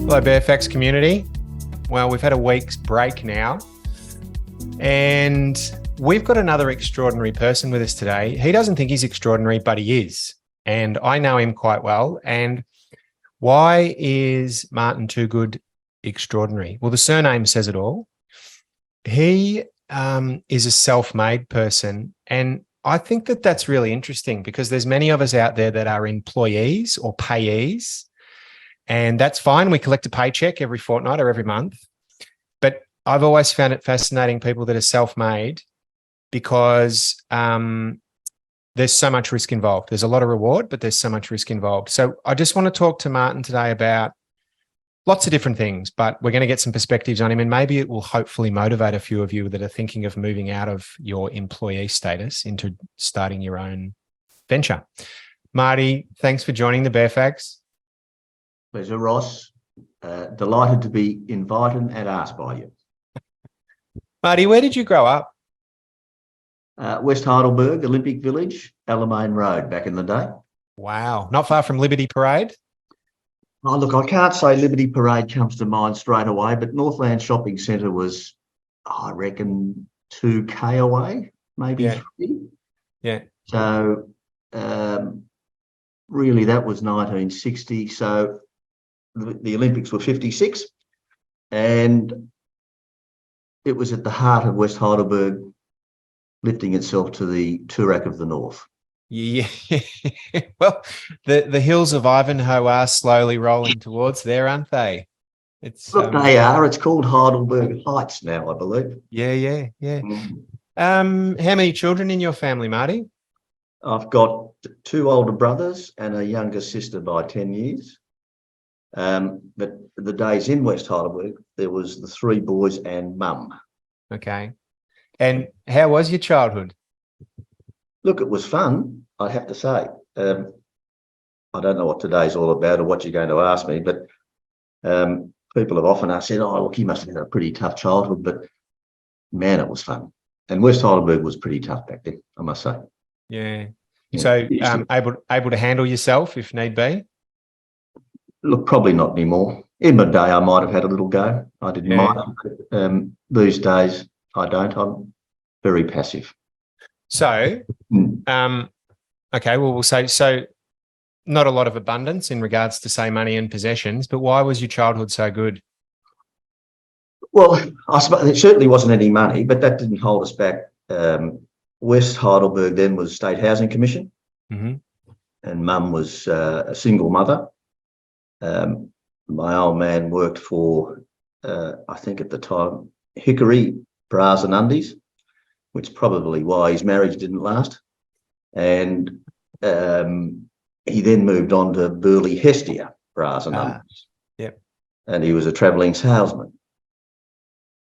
Hello, BFX community. Well, we've had a week's break now, and we've got another extraordinary person with us today. He doesn't think he's extraordinary, but he is, and I know him quite well. And why is Martyn Toogood extraordinary? Well, the surname says it all. He is a self-made person, and I think that that's really interesting because there's many of us out there that are employees or payees. And that's fine. We collect a paycheck every fortnight or every month. But I've always found it fascinating, people that are self-made, because there's so much risk involved. There's a lot of reward, but there's so much risk involved. So I just want to talk to Martyn today about lots of different things, but we're going to get some perspectives on him, and maybe it will hopefully motivate a few of you that are thinking of moving out of your employee status into starting your own venture. Marty, thanks for joining the Bearfax. Pleasure, Ross. Delighted to be invited and asked by you. Marty, where did you grow up? West Heidelberg, Olympic Village, Alamein Road back in the day. Wow. Not far from Liberty Parade? Oh, look, I can't say Liberty Parade comes to mind straight away, but Northland Shopping Centre was, I reckon, 2K away, maybe 3. Yeah. So really that was 1960. So the Olympics were 56, and it was at the heart of West Heidelberg, lifting itself to the Toorak of the North. Yeah. Well, the hills of Ivanhoe are slowly rolling towards there, aren't they? Look, they are. It's called Heidelberg Heights now, I believe. Yeah. How many children in your family, Marty? I've got 2 older brothers and a younger sister by 10 years. But the days in West Heidelberg, there was the 3 boys and mum. Okay. And how was your childhood? Look, it was fun, I have to say. I don't know what today's all about or what you're going to ask me, but people have often said, oh, look, you must have had a pretty tough childhood, but man, it was fun. And West Heidelberg was pretty tough back then, I must say. Yeah. So able to handle yourself if need be? Look, probably not anymore. In my day, I might have had a little go. I didn't mind. These days, I don't. I'm very passive. So, okay, well, we'll say, so not a lot of abundance in regards to, say, money and possessions, but why was your childhood so good? Well, I suppose it certainly wasn't any money, but that didn't hold us back. West Heidelberg then was State Housing Commission, and mum was a single mother. My old man worked for, I think at the time, Hickory Bras and Undies, which is probably why his marriage didn't last. And he then moved on to Burley Hestia Bras and Undies. Yep. And he was a travelling salesman.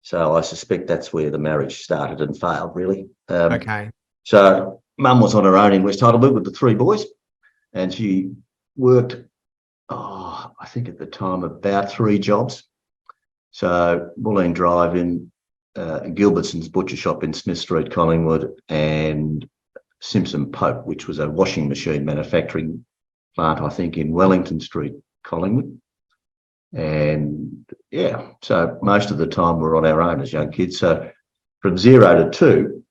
So I suspect that's where the marriage started and failed, really. Okay. So mum was on her own in West Heidelberg with the 3 boys, and she worked, I think at the time, about 3 jobs. So Bulleen Drive in Gilbertson's butcher shop in Smith Street, Collingwood, and Simpson Pope, which was a washing machine manufacturing plant, I think, in Wellington Street, Collingwood. And yeah, so most of the time we're on our own as young kids. So from 0 to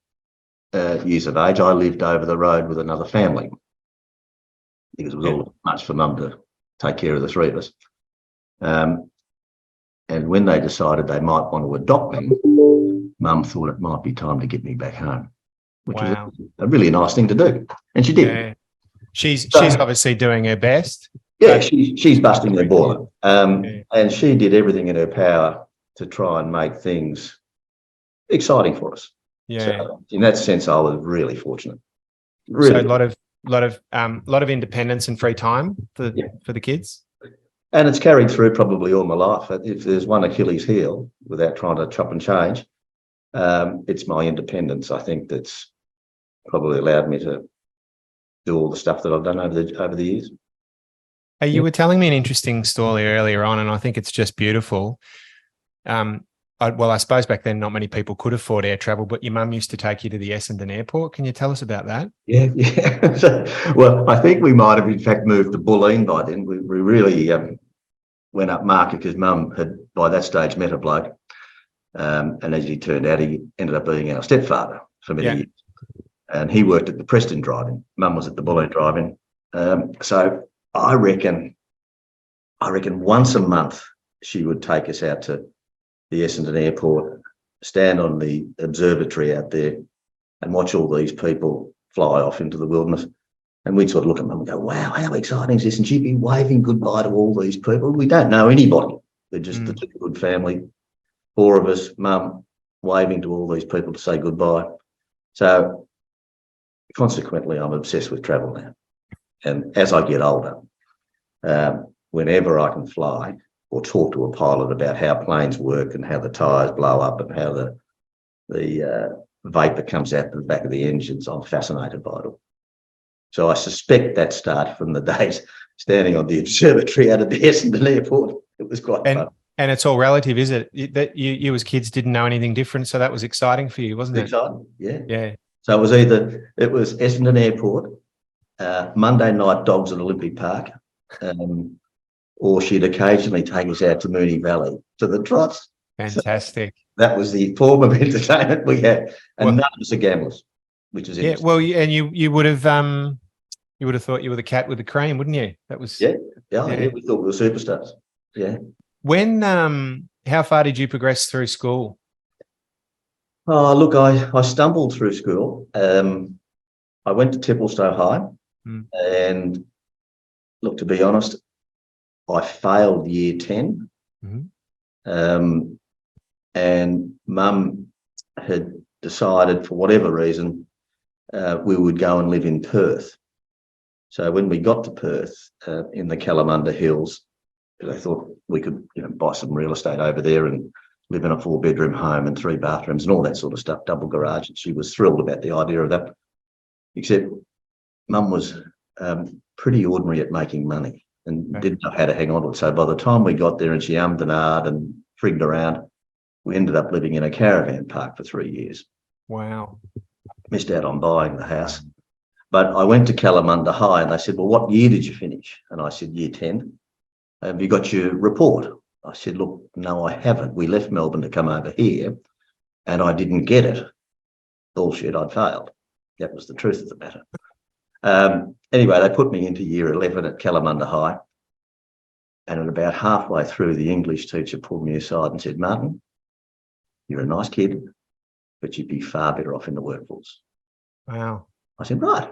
2 years of age, I lived over the road with another family because it was all much for mum to take care of the 3 of us. And when they decided they might want to adopt me, mum thought it might be time to get me back home, which was a really nice thing to do. And she did. Yeah. She's obviously doing her best. Yeah, she's busting her boiler. And she did everything in her power to try and make things exciting for us. Yeah. So in that sense, I was really fortunate. Really. So a lot of independence and free time for the kids. And it's carried through probably all my life. If there's one Achilles heel, without trying to chop and change, it's my independence. I think that's probably allowed me to do all the stuff that I've done over the years. You were telling me an interesting story earlier on, and I think it's just beautiful. Well, I suppose back then not many people could afford air travel, but your mum used to take you to the Essendon airport. Can you tell us about that? Yeah, yeah. Well, I think we might have in fact moved to Bulleen by then. We really went up market because mum had by that stage met a bloke, and as he turned out, he ended up being our stepfather for many years. And he worked at the Preston driving. Mum was at the Bulleen driving. So I reckon once a month she would take us out to the Essendon airport, stand on the observatory out there and watch all these people fly off into the wilderness. And we'd sort of look at mum and go, wow, how exciting is this? And she'd be waving goodbye to all these people. We don't know anybody. We're just the Toogood family, 4 of us, mum waving to all these people to say goodbye. So consequently, I'm obsessed with travel now. And as I get older, whenever I can fly or talk to a pilot about how planes work and how the tyres blow up and how the vapour comes out the back of the engines, I'm fascinated by it all. So I suspect that started from the days standing on the observatory out of the Essendon airport. It was quite fun. And it's all relative, is it? That you as kids didn't know anything different, so that was exciting for you, wasn't it? Exciting, yeah. Yeah. So it was Essendon Airport, Monday night dogs at Olympic Park, or she'd occasionally take us out to Moonee Valley to the trots. Fantastic. So that was the form of entertainment we had, and none of us are gamblers, which is interesting. Well, and you would have thought you were the cat with the cream, wouldn't you? That was yeah. We thought we were superstars. Yeah. When how far did you progress through school? Oh, look, I stumbled through school. I went to Templestowe High, and look, to be honest, I failed year 10. And mum had decided, for whatever reason, we would go and live in Perth. So when we got to Perth, in the Kalamunda Hills, they thought we could, buy some real estate over there and live in a 4-bedroom home and 3 bathrooms and all that sort of stuff, double garage. And she was thrilled about the idea of that. Except mum was pretty ordinary at making money and didn't know how to hang on to it. So by the time we got there and she ummed and ahed and frigged around, we ended up living in a caravan park for 3 years. Wow. Missed out on buying the house. But I went to Kalamunda High and they said, well, what year did you finish? And I said, year 10. Have you got your report? I said, look, no, I haven't. We left Melbourne to come over here and I didn't get it. Bullshit, I'd failed. That was the truth of the matter. Anyway, they put me into year 11 at Kalamunda High. And at about halfway through, the English teacher pulled me aside and said, Martyn, you're a nice kid, but you'd be far better off in the workforce. Wow. I said, right.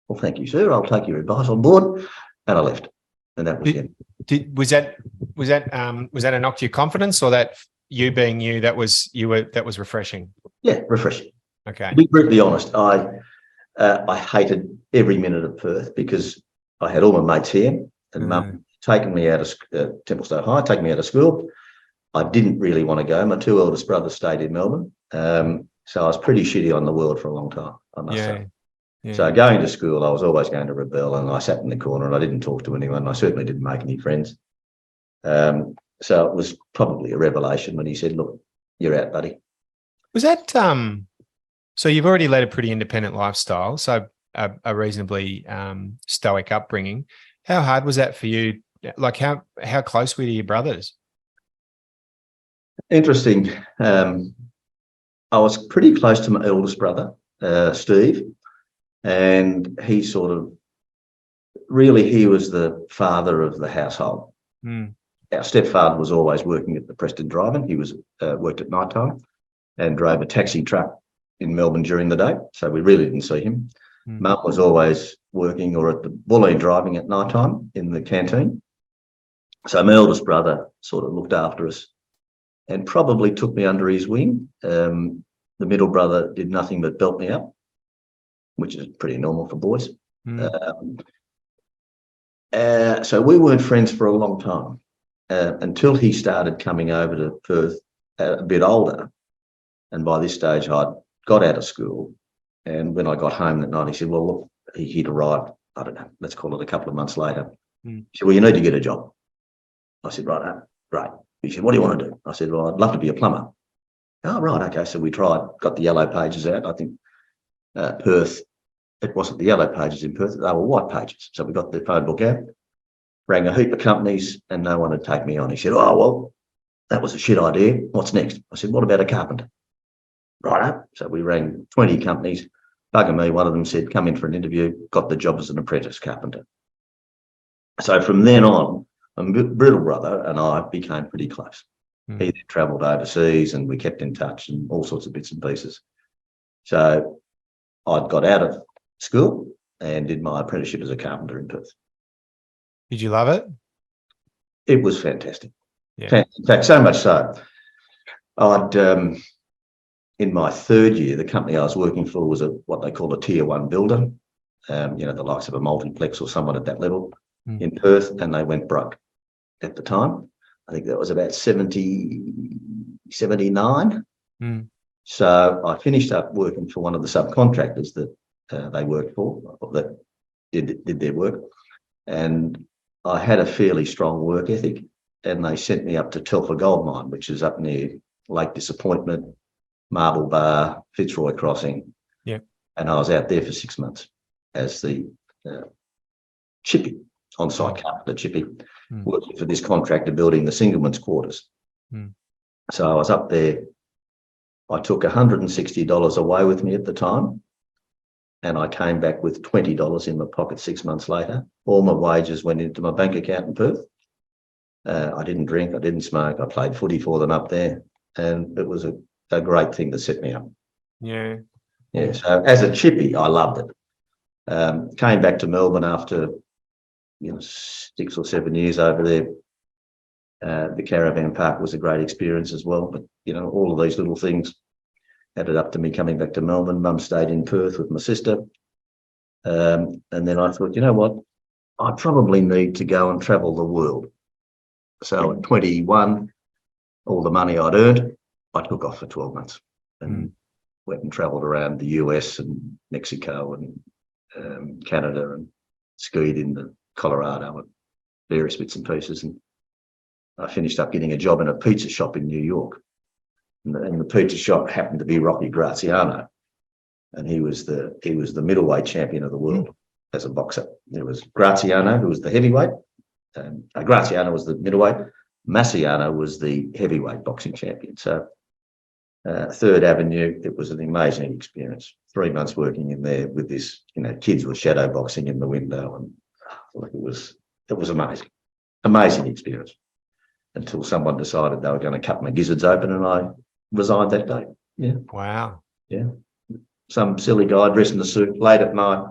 Well, thank you, sir. I'll take your advice on board. And I left. And that was it. Was that a knock to your confidence, or that you being you, that was refreshing? Yeah, refreshing. Okay. To be brutally honest, I hated every minute of Perth because I had all my mates here, and mum taken me out of Templestowe High, taken me out of school. I didn't really want to go. My 2 eldest brothers stayed in Melbourne, so I was pretty shitty on the world for a long time, I must say. Yeah. So going to school, I was always going to rebel, and I sat in the corner and I didn't talk to anyone. I certainly didn't make any friends. So it was probably a revelation when he said, look, you're out, buddy. Was that, so you've already led a pretty independent lifestyle, so a reasonably stoic upbringing. How hard was that for you? Like how close were you to your brothers? Interesting. I was pretty close to my eldest brother, Steve. And he he was the father of the household. Our stepfather was always working at the Preston driving. He worked at night time and drove a taxi truck in Melbourne during the day. So we really didn't see him. Mum was always working or at the Bulleen driving at night time in the canteen. So my eldest brother sort of looked after us and probably took me under his wing. The middle brother did nothing but belt me up, which is pretty normal for boys. So we weren't friends for a long time until he started coming over to Perth a bit older. And by this stage, I'd got out of school. And when I got home that night, he said, well, look, he'd arrived, I don't know, let's call it a couple of months later. He said, well, you need to get a job. I said, right. He said, what do you want to do? I said, well, I'd love to be a plumber. Oh, right. Okay. So we tried, got the yellow pages out. I think Perth, it wasn't the yellow pages in Perth. They were white pages. So we got the phone book out, rang a heap of companies, and no one would take me on. He said, oh, well, that was a shit idea. What's next? I said, what about a carpenter? Right. So we rang 20 companies. Bugger me, one of them said, come in for an interview, got the job as an apprentice carpenter. So from then on, my brittle brother and I became pretty close. He then travelled overseas and we kept in touch and all sorts of bits and pieces. So I got out of school and did my apprenticeship as a carpenter in Perth. Did you love it? It was fantastic. Yeah. In fact, so much so, I'd in my third year, the company I was working for was what they call a tier one builder, the likes of a multiplex or someone at that level in Perth, and they went broke at the time. I think that was about 79. So I finished up working for one of the subcontractors that they worked for, that did their work. And I had a fairly strong work ethic, and they sent me up to Telfer Gold Mine, which is up near Lake Disappointment, Marble Bar, Fitzroy Crossing. Yeah. And I was out there for 6 months as the chippy, on-site carpenter chippy, working for this contractor building the Singleman's quarters. So I was up there. I took $160 away with me at the time, and I came back with $20 in my pocket 6 months later. All my wages went into my bank account in Perth. I didn't drink, I didn't smoke. I played footy for them up there, and it was a great thing that set me up. Yeah. So as a chippy, I loved it. Came back to Melbourne after 6 or 7 years over there. The caravan park was a great experience as well, but all of these little things added up to me coming back to Melbourne. Mum stayed in Perth with my sister, and then I thought, you know what, I probably need to go and travel the world. So at 21, all the money I'd earned, I took off for 12 months and went and travelled around the US and Mexico and Canada and skied in Colorado and various bits and pieces. And I finished up getting a job in a pizza shop in New York. And the pizza shop happened to be Rocky Graziano. And he was the middleweight champion of the world as a boxer. There was Graziano, who was the heavyweight. Graziano was the middleweight. Massiano was the heavyweight boxing champion. So Third Avenue, it was an amazing experience. 3 months working in there with this, kids were shadow boxing in the window, and it was amazing experience. Until someone decided they were going to cut my gizzards open, and I resigned that day. Yeah. Wow. Yeah. Some silly guy dressed in a suit late at night.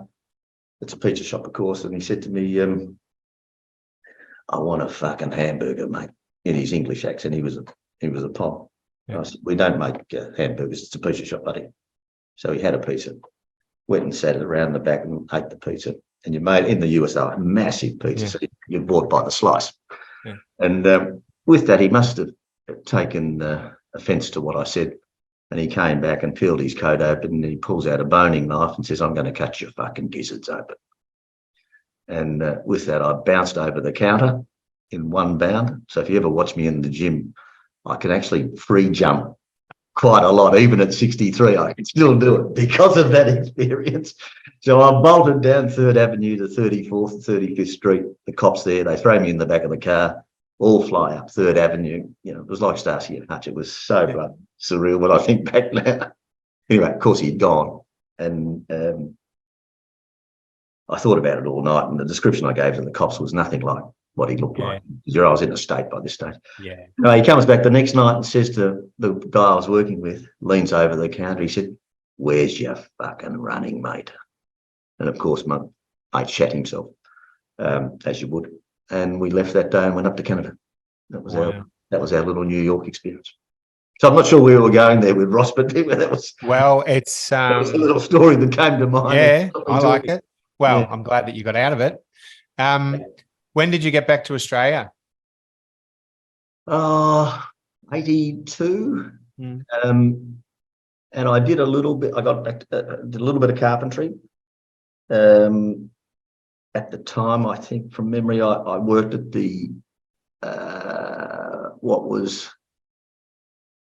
It's a pizza shop, of course, and he said to me, "I want a fucking hamburger, mate." In his English accent, he was a pom. Yeah. I said, "We don't make hamburgers. It's a pizza shop, buddy." So he had a pizza, went and sat around the back and ate the pizza. And you made in the USA massive pizza, so you bought by the slice. Yeah. And with that, he must have taken offence to what I said. And he came back and peeled his coat open, and he pulls out a boning knife and says, "I'm going to cut your fucking gizzards open." And with that, I bounced over the counter in one bound. So if you ever watch me in the gym, I can actually free jump quite a lot. Even at 63, I can still do it because of that experience. So I bolted down 3rd Avenue to 34th and 35th Street. The cops there, they throw me in the back of the car, all fly up 3rd Avenue. It was like Starsky and Hutch. It was so surreal when I think back now. Anyway, of course, he'd gone. And I thought about it all night, and the description I gave to the cops was nothing like what he looked like. I was in a state by this stage. Yeah. He comes back the next night and says to the guy I was working with, leans over the counter, he said, "Where's your fucking running mate?" And of course, my mate shat himself, as you would. And we left that day and went up to Canada. That was our little New York experience. So I'm not sure where we were going there with Ross, but that was that was a little story that came to mind. Yeah, I like it. Well, yeah. I'm glad that you got out of it. When did you get back to Australia? 82. And I did a little bit. I got back did a little bit of carpentry. At the time, I think from memory, I worked at the what was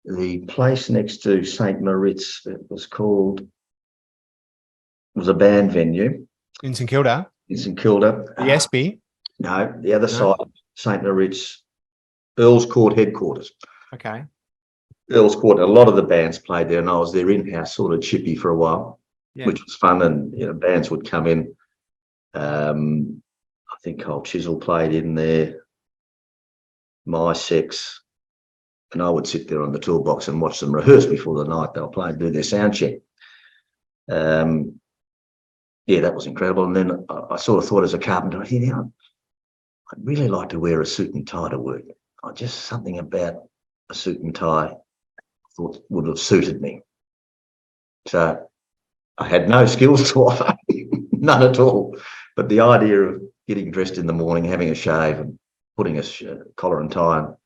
the place next to St. Moritz. It was a band venue. In St Kilda? In St Kilda. The Espy? No, the other No? side, St. Moritz, Earls Court headquarters. Okay. Earls Court, a lot of the bands played there, and I was their in-house sort of chippy for a while, which was fun. And bands would come in. I think Cold Chisel played in there, My Sex, and I would sit there on the toolbox and watch them rehearse before the night. They'll play and do their sound check. That was incredible. And then I sort of thought, as a carpenter, I'd really like to wear a suit and tie to work. Just something about a suit and tie I thought would have suited me. So I had no skills to offer, none at all. But the idea of getting dressed in the morning, having a shave and putting a collar and tie on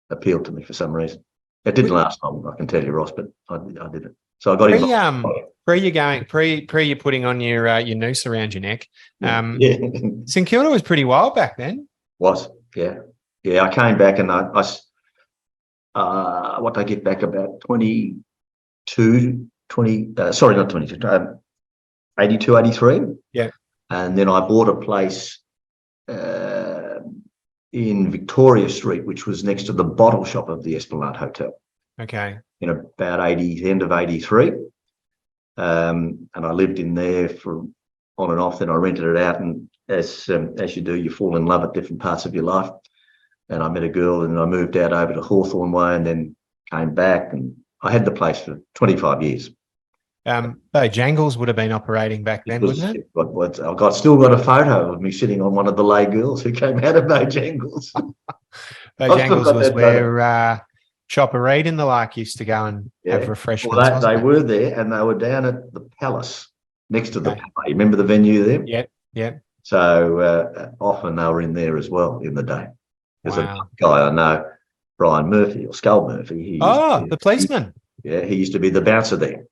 appealed to me for some reason. It didn't last long, I can tell you, Ross, but I did it. So I got involved. Pre you putting on your noose around your neck. Yeah. St Kilda was pretty wild back then. Was, yeah. Yeah, I came back and what did I get back, about 82, 83. Yeah. And then I bought a place in Victoria Street, which was next to the bottle shop of the Esplanade Hotel. Okay. In about end of 83. And I lived in there for on and off. Then I rented it out, and as you do, you fall in love at different parts of your life. And I met a girl, and I moved out over to Hawthorne Way, and then came back, and I had the place for 25 years. Jangles would have been operating back then, wouldn't it? I've still got a photo of me sitting on one of the lay girls who came out of Bojangles. Bojangles was where Chopper Reed and the like used to go and have refreshments. Well, they were there, and they were down at the Palace, next to the Palace. You remember the venue there? Yeah. So often they were in there as well in the day. There's a guy I know, Brian Murphy, or Skull Murphy. The policeman. He used to be the bouncer there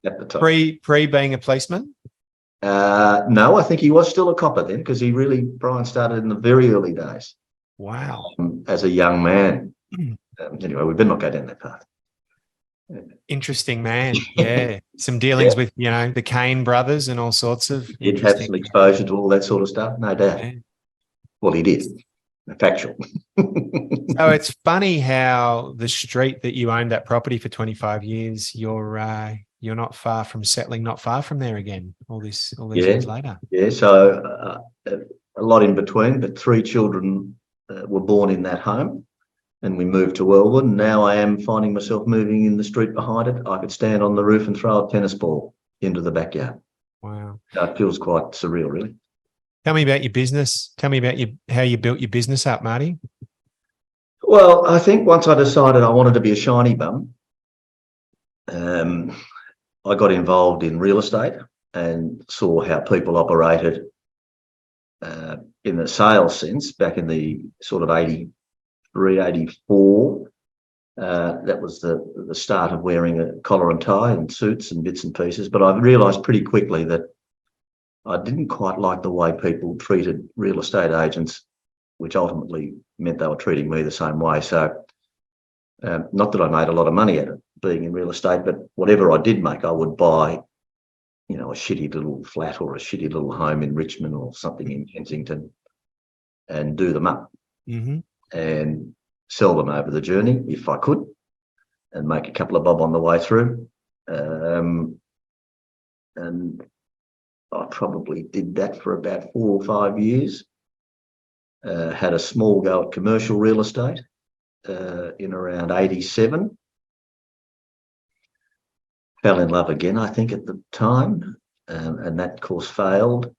at the time. Pre being a policeman? No, I think he was still a copper then, because Brian started in the very early days. Wow. As a young man. Anyway, we better not go down that path. Interesting man. Yeah. Some dealings with, the Kane brothers and all sorts of. He'd had some exposure to all that sort of stuff, no doubt. Yeah. Well, he did. Factual. So it's funny how the street that you owned that property for 25 years, you're not far from settling, not far from there again, all these years later. Yeah, so a lot in between, but 3 children were born in that home, and we moved to Wellwood. And now I am finding myself moving in the street behind it. I could stand on the roof and throw a tennis ball into the backyard. Wow. So it feels quite surreal, really. Tell me about your business. Tell me about how you built your business up, Marty. Well, I think once I decided I wanted to be a shiny bum, I got involved in real estate and saw how people operated in the sales sense back in the sort of 83, 84. That was the start of wearing a collar and tie and suits and bits and pieces. But I realised pretty quickly that I didn't quite like the way people treated real estate agents, which ultimately meant they were treating me the same way. So not that I made a lot of money at it, being in real estate, but whatever I did make, I would buy, a shitty little flat or a shitty little home in Richmond or something in Kensington and do them up and sell them over the journey if I could, and make a couple of bob on the way through. And I probably did that for about 4 or 5 years. Had a small go at commercial real estate in around 87. Fell in love again, I think, at the time, and that course failed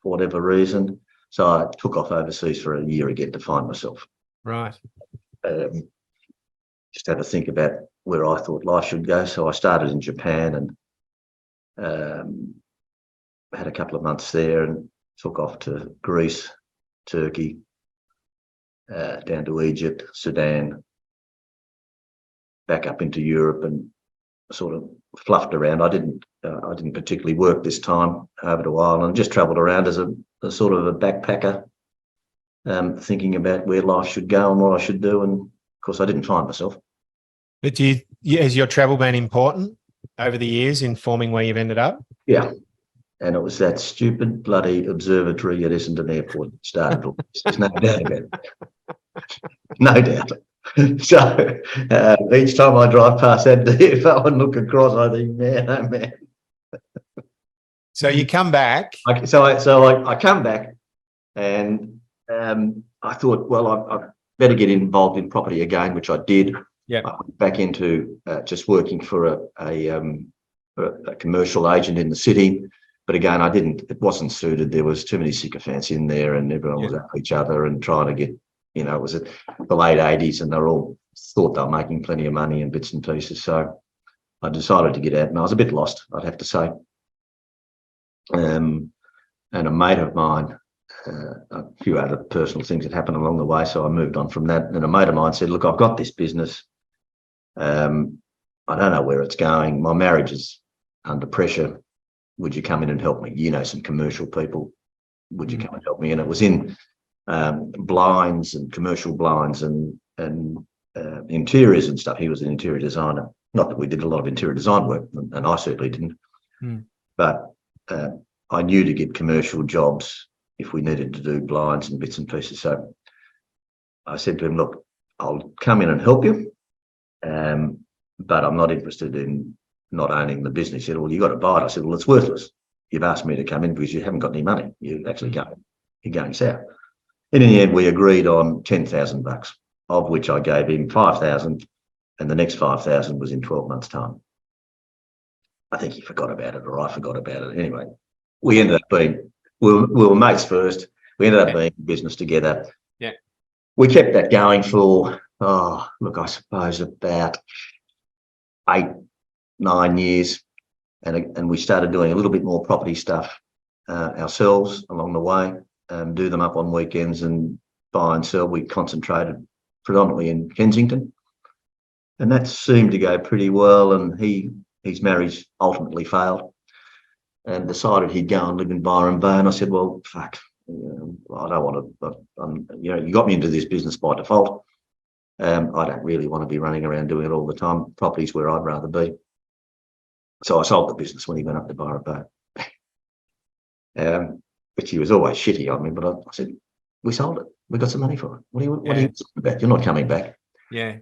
for whatever reason. So I took off overseas for a year again to find myself. Right. Just had to think about where I thought life should go. So I started in Japan and had a couple of months there, and took off to Greece, Turkey, down to Egypt, Sudan, back up into Europe, and sort of fluffed around. I didn't particularly work this time over to Ireland. Just travelled around as a sort of a backpacker, thinking about where life should go and what I should do. And of course, I didn't find myself. But has your travel been important over the years in forming where you've ended up? Yeah. And it was that stupid bloody observatory at Essendon Airport that started all this. There's no doubt about it. No doubt. So each time I drive past that DFO and look across, I think, man, oh man. So you come back. So I come back, and I thought, well, I better get involved in property again, which I did. Yeah. I went back into just working for a commercial agent in the city. But again, it wasn't suited. There was too many sycophants in there, and everyone was at each other and trying to get, it was the late 80s, and they all thought they were making plenty of money in bits and pieces. So I decided to get out, and I was a bit lost, I'd have to say. And a mate of mine, a few other personal things that happened along the way, so I moved on from that. And a mate of mine said, look, I've got this business. I don't know where it's going. My marriage is under pressure. Would you come in and help me? You know some commercial people. Would you come and help me? And it was in blinds and commercial blinds and interiors and stuff. He was an interior designer. Not that we did a lot of interior design work, and I certainly didn't. But I knew to get commercial jobs if we needed to do blinds and bits and pieces. So I said to him, look, I'll come in and help you, but I'm not interested in not owning the business. He said, well, you got to buy it. I said, well, it's worthless. You've asked me to come in because you haven't got any money. You're actually going south. And in the end, we agreed on $10,000, of which I gave him 5,000, and the next 5,000 was in 12 months' time. I think he forgot about it, or I forgot about it. Anyway, we ended up being, we were mates first. We ended up being in business together. Yeah. We kept that going for, I suppose about 8-9 years. And we started doing a little bit more property stuff ourselves along the way, do them up on weekends and buy and sell. We concentrated predominantly in Kensington, and that seemed to go pretty well. And his marriage ultimately failed and decided he'd go and live in Byron Bay. And I said, well, fuck, I don't want to, you got me into this business by default. I don't really want to be running around doing it all the time. Property's where I'd rather be. So I sold the business when he went up to Byron Bay, which he was always shitty on me. But I said, we sold it. We got some money for it. What are you talking about? You're not coming back. Yeah.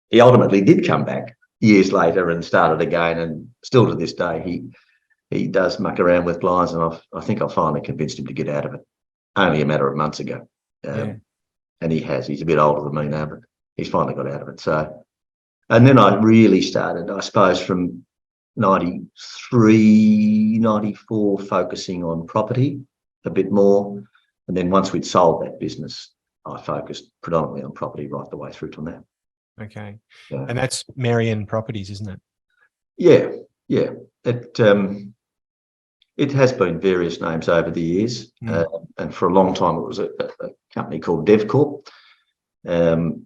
He ultimately did come back years later and started again. And still to this day, he does muck around with blinds. And I think I finally convinced him to get out of it only a matter of months ago. And he has. He's a bit older than me now, but he's finally got out of it. So, and then I really started, I suppose, from 93, 94, focusing on property a bit more. And then once we'd sold that business, I focused predominantly on property right the way through to now. Okay. And that's Martyn Properties, isn't it? Yeah. It has been various names over the years. And for a long time, it was a company called DevCorp. And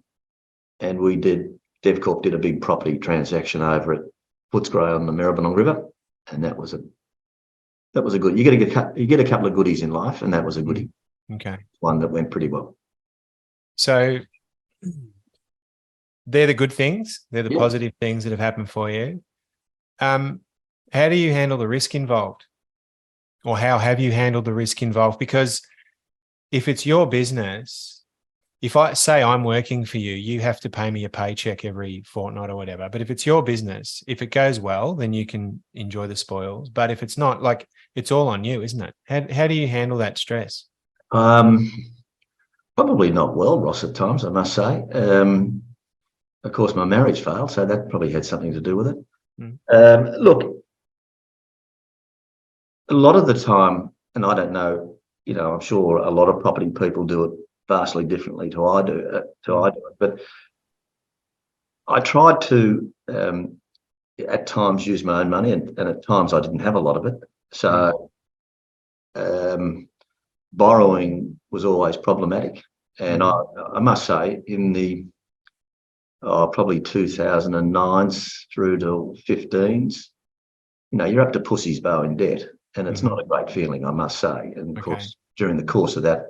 DevCorp did a big property transaction over at Footscray on the Maribyrnong River, and that was a good. You get a couple of goodies in life, and that was a goodie. Okay, one that went pretty well. So they're the good things. They're the positive things that have happened for you. How do you handle the risk involved, or how have you handled the risk involved? Because if it's your business, if I say I'm working for you, you have to pay me a paycheck every fortnight or whatever. But if it's your business, if it goes well, then you can enjoy the spoils. But if it's not, like, it's all on you, isn't it? How do you handle that stress? Probably not well, Ross, at times, I must say. Of course, my marriage failed, so that probably had something to do with it. Look, a lot of the time, and I don't know, I'm sure a lot of property people do it vastly differently to I do it, but I tried to at times use my own money, and at times I didn't have a lot of it. So borrowing was always problematic, and I must say, in the probably 2009s through to 15s, you're up to pussy's bow in debt, and it's not a great feeling, I must say. And of course, during the course of that,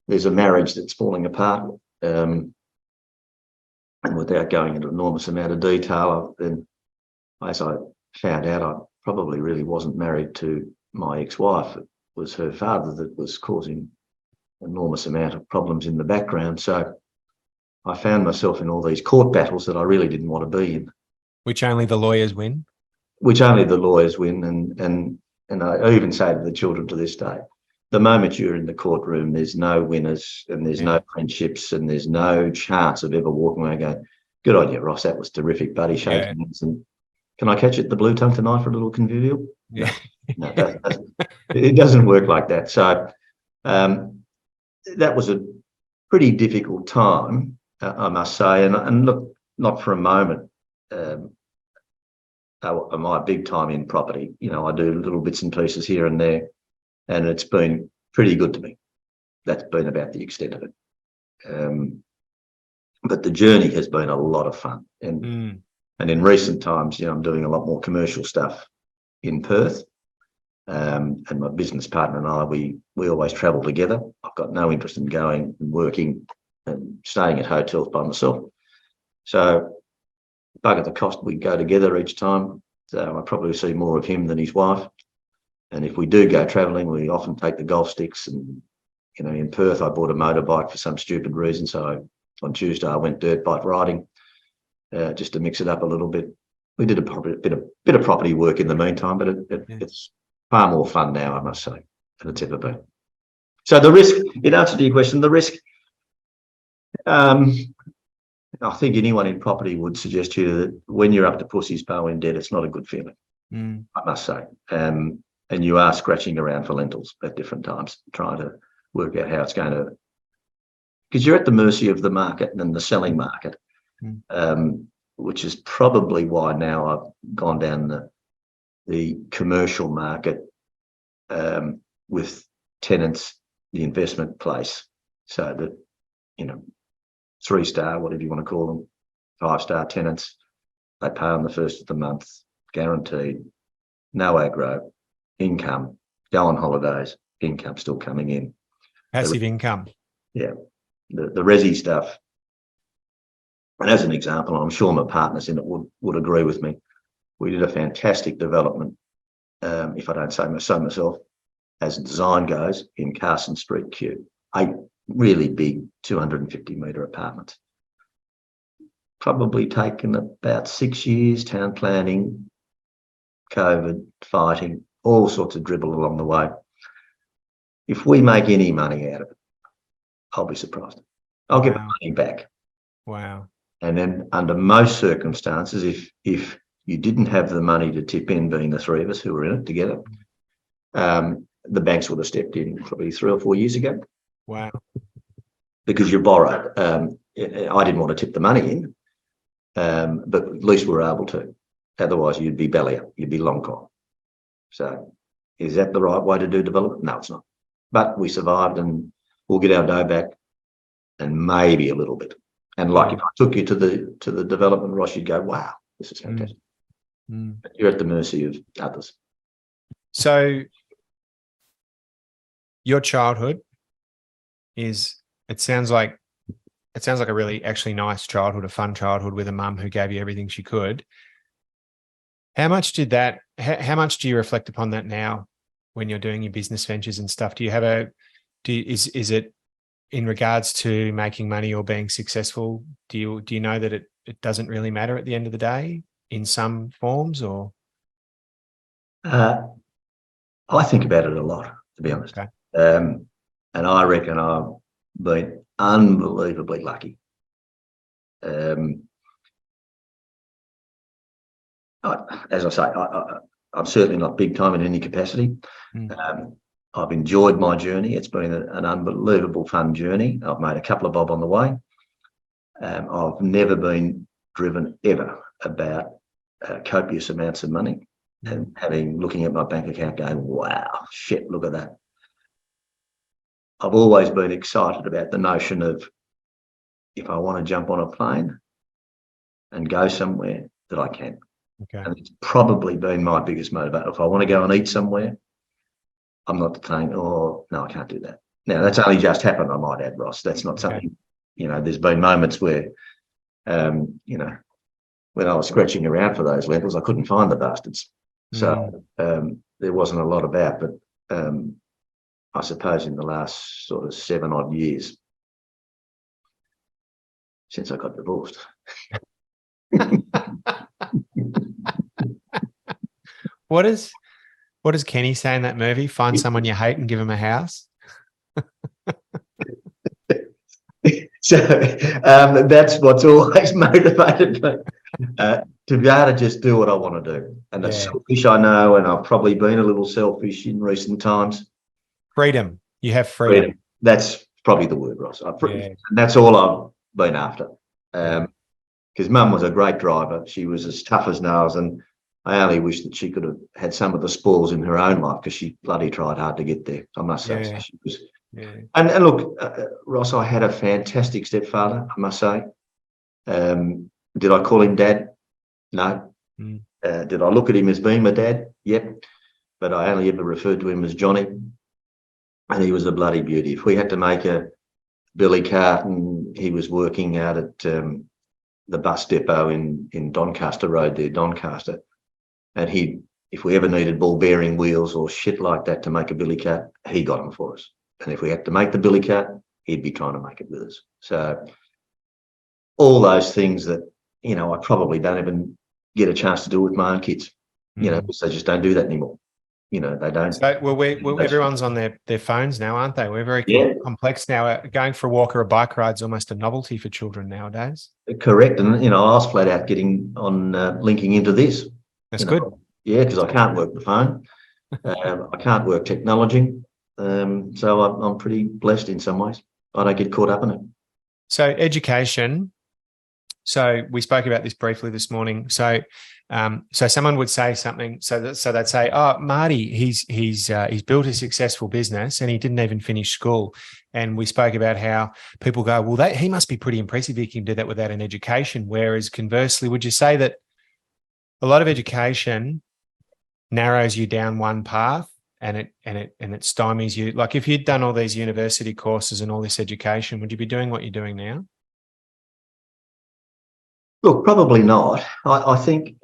there's a marriage that's falling apart. And without going into an enormous amount of detail, then as I found out, I probably really wasn't married to my ex-wife. It was her father that was causing an enormous amount of problems in the background. So I found myself in all these court battles that I really didn't want to be in. Which only the lawyers win? Which only the lawyers win. And I even say to the children to this day, the moment you're in the courtroom, there's no winners and there's no friendships and there's no chance of ever walking away and going, good on you, Ross, that was terrific, buddy, shaking hands. And can I catch you at the Blue Tongue tonight for a little convivial? Yeah. No, it doesn't work like that. So that was a pretty difficult time, I must say. And look, not for a moment am I big time in property. You know, I do little bits and pieces here and there, and it's been pretty good to me. That's been about the extent of it. But the journey has been a lot of fun. And in recent times, I'm doing a lot more commercial stuff in Perth. And my business partner and I, we always travel together. I've got no interest in going and working and staying at hotels by myself. So bugger the cost, we go together each time. So I probably see more of him than his wife. And if we do go travelling, we often take the golf sticks. And, in Perth, I bought a motorbike for some stupid reason. So on Tuesday, I went dirt bike riding just to mix it up a little bit. We did a bit of property work in the meantime, but it's far more fun now, I must say, than it's ever been. So the risk, in answer to your question, the risk, I think anyone in property would suggest to you that when you're up to pussy's bow in debt, it's not a good feeling, I must say. And you are scratching around for lentils at different times, trying to work out how it's going to, because you're at the mercy of the market and the selling market, which is probably why now I've gone down the commercial market with tenants, the investment place, so that, 3-star, whatever you want to call them, 5-star tenants, they pay on the first of the month, guaranteed, no aggro, income, go on holidays, income still coming in. Passive income. Yeah. The resi stuff. And as an example, I'm sure my partners in it would agree with me. We did a fantastic development, if I don't say so myself, as design goes, in Carson Street, Kew. 8 really big 250-metre apartments. Probably taken about 6 years, town planning, COVID, fighting, all sorts of dribble along the way. If we make any money out of it, I'll be surprised. I'll get my money back. Wow. And then under most circumstances, if you didn't have the money to tip in, being the three of us who were in it together, the banks would have stepped in probably 3 or 4 years ago. Wow. Because you borrowed. I didn't want to tip the money in, but at least we were able to. Otherwise, you'd be belly up, you'd be long con. So is that the right way to do development? No, it's not. But we survived, and we'll get our dough back, and maybe a little bit. And like if I took you to the development, Ross, you'd go, wow, this is fantastic. But you're at the mercy of others. So your childhood it sounds like a really actually nice childhood, a fun childhood with a mum who gave you everything she could. How much do you reflect upon that now when you're doing your business ventures and stuff? Do you have is it in regards to making money or being successful? Do you know that it doesn't really matter at the end of the day in some forms, or? I think about it a lot, to be honest. Okay. And I reckon I've been unbelievably lucky. As I say, I'm certainly not big time in any capacity. I've enjoyed my journey. It's been an unbelievable fun journey. I've made a couple of bob on the way. I've never been driven ever about copious amounts of money and looking at my bank account going, wow, shit, look at that. I've always been excited about the notion of if I want to jump on a plane and go somewhere, that I can. Okay. And it's probably been my biggest motivator. If I want to go and eat somewhere, I'm not saying, oh, no, I can't do that. Now, that's only just happened, I might add, Ross. That's not something, there's been moments where, when I was scratching around for those lentils, I couldn't find the bastards. So there wasn't a lot about, but I suppose in the last sort of 7 odd years since I got divorced. What does Kenny say in that movie? Find someone you hate and give him a house. So that's what's always motivated me, to be able to just do what I want to do. And it's selfish, I know, and I've probably been a little selfish in recent times. Freedom. You have freedom. That's probably the word, Ross. And that's all I've been after. Because Mum was a great driver. She was as tough as nails, and I only wish that she could have had some of the spoils in her own life, because she bloody tried hard to get there, I must say. So she was. And look, Ross, I had a fantastic stepfather, I must say. Did I call him Dad? No. Did I look at him as being my dad? Yep. But I only ever referred to him as Johnny, and he was a bloody beauty. If we had to make a billy cart, and he was working out at the bus depot in Doncaster Road there, Doncaster, and if we ever needed ball bearing wheels or shit like that to make a billy cart, he got them for us. And if we had to make the billy cart, he'd be trying to make it with us. So all those things that, I probably don't even get a chance to do with my own kids, because they just don't do that anymore. They don't. So everyone's on their phones now, aren't they? We're very complex now. Going for a walk or a bike ride is almost a novelty for children nowadays. Correct. And, I was flat out getting on linking into this. That's good. Yeah, because I can't work the phone. I can't work technology. So I'm pretty blessed in some ways. I don't get caught up in it. So education. So we spoke about this briefly this morning. So someone would say something. So they'd say, "Oh, Marty, he's built a successful business and he didn't even finish school." And we spoke about how people go, "Well, he must be pretty impressive. He can do that without an education." Whereas conversely, would you say that a lot of education narrows you down one path and it stymies you? Like, if you'd done all these university courses and all this education, would you be doing what you're doing now? Look, probably not. I think,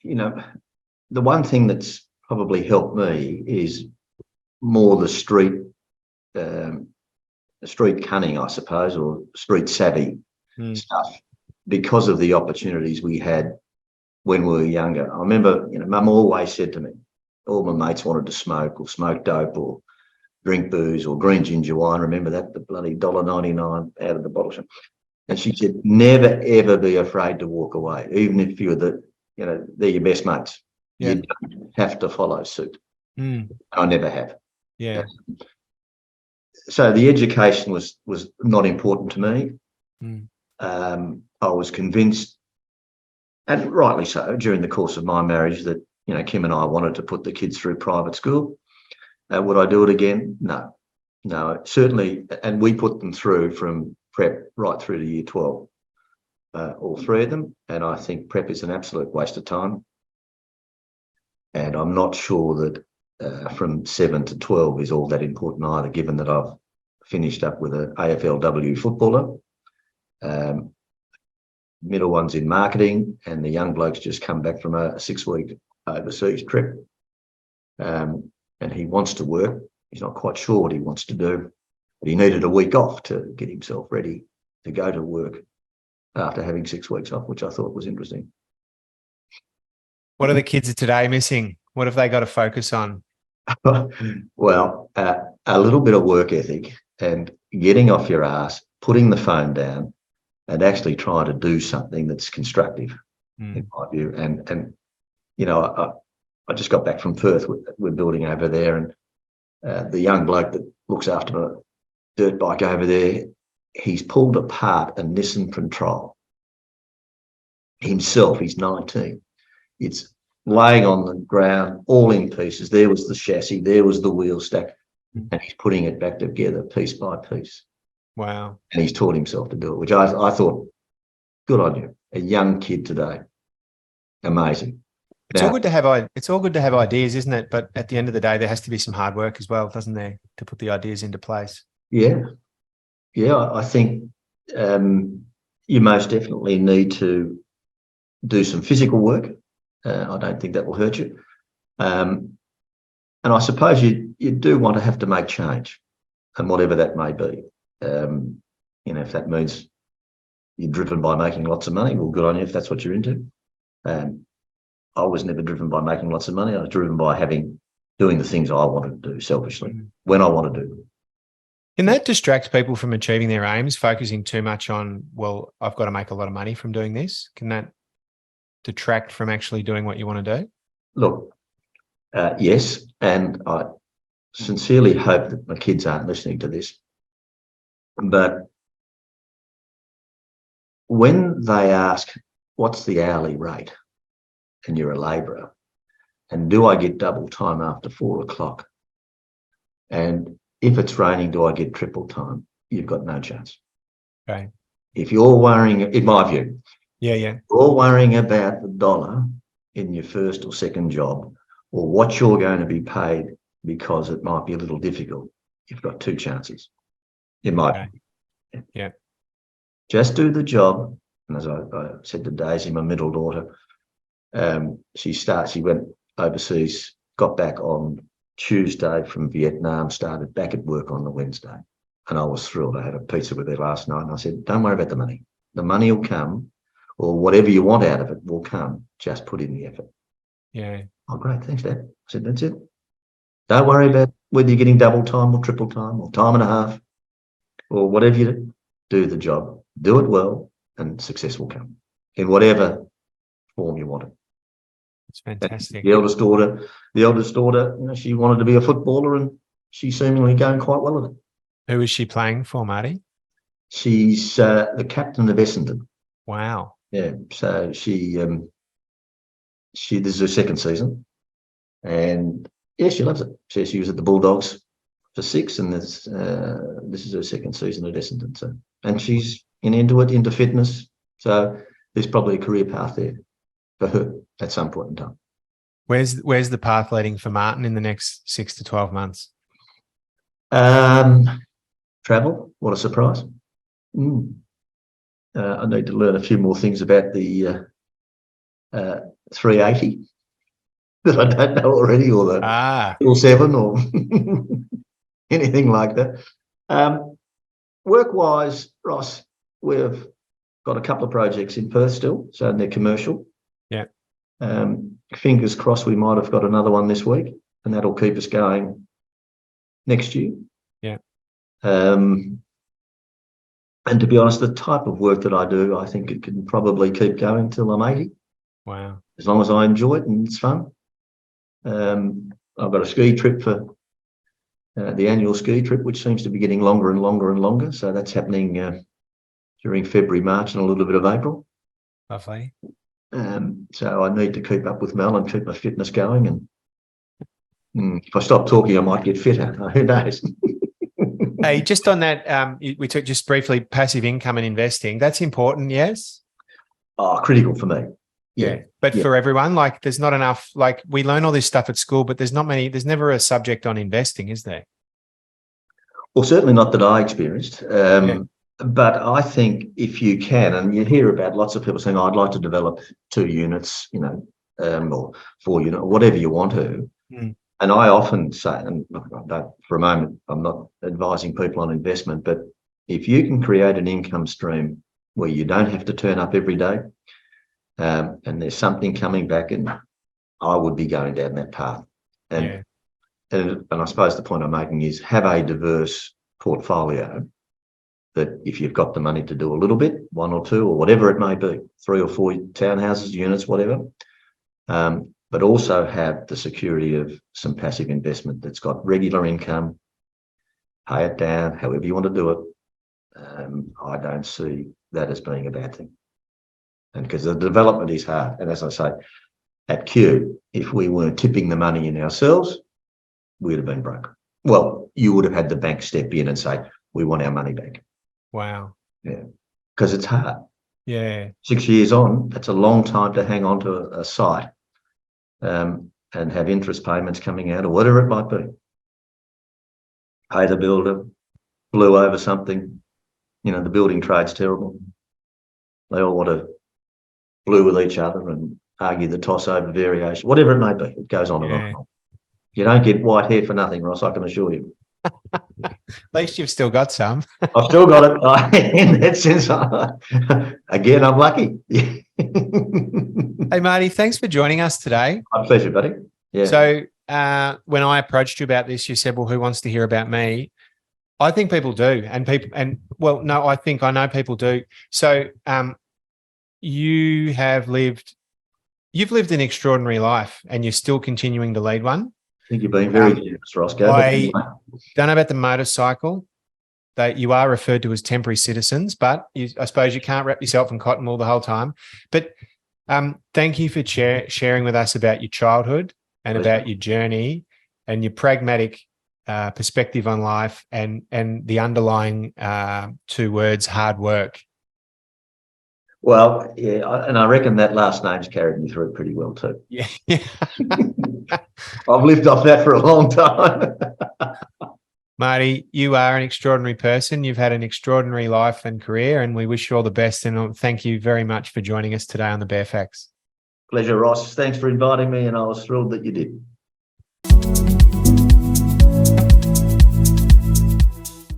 the one thing that's probably helped me is more the street cunning, I suppose, or street savvy stuff, because of the opportunities we had when we were younger. I remember, Mum always said to me, all my mates wanted to smoke or smoke dope or drink booze or green ginger wine. Remember that? The bloody $1.99 out of the bottle shop. And she said, never, ever be afraid to walk away, even if you're they're your best mates. Yeah. You don't have to follow suit. I never have. Yeah. So the education was not important to me. I was convinced, and rightly so, during the course of my marriage, that Kim and I wanted to put the kids through private school. Would I do it again? No, certainly. And we put them through from prep right through to year 12, all three of them. And I think prep is an absolute waste of time. And I'm not sure that from 7 to 12 is all that important either, given that I've finished up with an AFLW footballer. Middle one's in marketing, and the young bloke's just come back from a 6-week overseas trip. And he wants to work. He's not quite sure what he wants to do, but he needed a week off to get himself ready to go to work after having 6 weeks off, which I thought was interesting. What are the kids of today missing? What have they got to focus on? Well, a little bit of work ethic and getting off your ass, putting the phone down, and actually trying to do something that's constructive, in my view. And I just got back from Perth. We're building over there, and the young bloke that looks after my dirt bike over there, he's pulled apart a Nissan Control himself. He's 19. It's laying on the ground, all in pieces. There was the chassis, there was the wheel stack, and he's putting it back together piece by piece. Wow. And he's taught himself to do it, which I thought, good on you. A young kid today. Amazing. It's all good to have ideas, isn't it? But at the end of the day, there has to be some hard work as well, doesn't there, to put the ideas into place? Yeah. Yeah, I think you most definitely need to do some physical work. I don't think that will hurt you. And I suppose you do want to have to make change, and whatever that may be. If that means you're driven by making lots of money, well, good on you if that's what you're into. I was never driven by making lots of money. I was driven by doing the things I wanted to do selfishly when I wanted to do them. Can that distract people from achieving their aims, focusing too much on, well, I've got to make a lot of money from doing this? Can that detract from actually doing what you want to do? Look, yes, and I sincerely hope that my kids aren't listening to this, but when they ask, what's the hourly rate? And you're a labourer, and do I get double time after 4 o'clock? And if it's raining, do I get triple time? You've got no chance. Okay. If you're worrying, in my view, yeah, you're worrying about the dollar in your first or second job, or what you're going to be paid because it might be a little difficult, you've got two chances. In my opinion. Yeah. Just do the job. And as I said to Daisy, my middle daughter, she went overseas, got back on Tuesday from Vietnam, started back at work on the Wednesday. And I was thrilled. I had a pizza with her last night, and I said, don't worry about the money. The money will come, or whatever you want out of it will come. Just put in the effort. Yeah. Oh, great. Thanks, Dad. I said, that's it. Don't worry about whether you're getting double time or triple time or time and a half or whatever you do the job. Do it well, and success will come in whatever form you want it. It's fantastic. The eldest daughter, she wanted to be a footballer, and she's seemingly going quite well at it. Who is she playing for, Marty? She's the captain of Essendon. Wow. Yeah. So this is her second season, and yeah, she loves it. She was at the Bulldogs for 6, and this is her second season at Essendon. So, and she's into fitness. So there's probably a career path there for her at some point in time. Where's the path leading for Martyn in the next 6 to 12 months? Travel. What a surprise. I need to learn a few more things about the 380 that I don't know already, or the 7 or anything like that. Work-wise, Ross, we've got a couple of projects in Perth still, so they're commercial. Yeah. Fingers crossed we might have got another one this week, and that'll keep us going next year. Yeah. And to be honest, the type of work that I do, I think it can probably keep going till I'm 80. Wow. As long as I enjoy it and it's fun. I've got a ski trip for the annual ski trip, which seems to be getting longer and longer and longer. So that's happening during February, March, and a little bit of April. Lovely. So I need to keep up with Mel and keep my fitness going. And if I stop talking, I might get fitter. Who knows? Hey, just on that, we took just briefly passive income and investing. That's important, yes? Oh, critical for me. Yeah. But for everyone, like there's not enough, like we learn all this stuff at school, but there's never a subject on investing, is there? Well, certainly not that I experienced. But I think if you can, and you hear about lots of people saying, I'd like to develop 2 units, or 4 units, or whatever you want to. And I often say, and for a moment, I'm not advising people on investment, but if you can create an income stream where you don't have to turn up every day, and there's something coming back, and I would be going down that path. And I suppose the point I'm making is have a diverse portfolio that if you've got the money to do a little bit, 1 or 2 or whatever it may be, 3 or 4 townhouses, units, whatever, but also have the security of some passive investment that's got regular income, pay it down, however you want to do it. I don't see that as being a bad thing. And because the development is hard. And as I say, at Q, if we weren't tipping the money in ourselves, we'd have been broke. Well, you would have had the bank step in and say, we want our money back. Wow. Yeah. Because it's hard. Yeah. 6 years on, that's a long time to hang on to a site and have interest payments coming out or whatever it might be. Pay the builder, blew over something. The building trade's terrible. They all want to blue with each other and argue the toss over variation, whatever it may be. It goes on and on and on. You don't get white hair for nothing, Ross, I can assure you. At least you've still got some. I've still got it. In that sense, again, I'm lucky. Hey, Marty, thanks for joining us today. My pleasure, buddy. Yeah. So when I approached you about this, you said, well, who wants to hear about me? I think people do. I know people do. So you've lived an extraordinary life and you're still continuing to lead one. I think you've been very generous, Roscoe. I don't know about the motorcycle. That you are referred to as temporary citizens, but I suppose you can't wrap yourself in cotton wool the whole time. But thank you for sharing with us about your childhood and about your journey and your pragmatic perspective on life and the underlying 2 words, hard work. Well, yeah, and I reckon that last name's carried me through pretty well too. Yeah. I've lived off that for a long time. Marty, you are an extraordinary person. You've had an extraordinary life and career, and we wish you all the best. And thank you very much for joining us today on the Bare Facts. Pleasure, Ross. Thanks for inviting me, and I was thrilled that you did.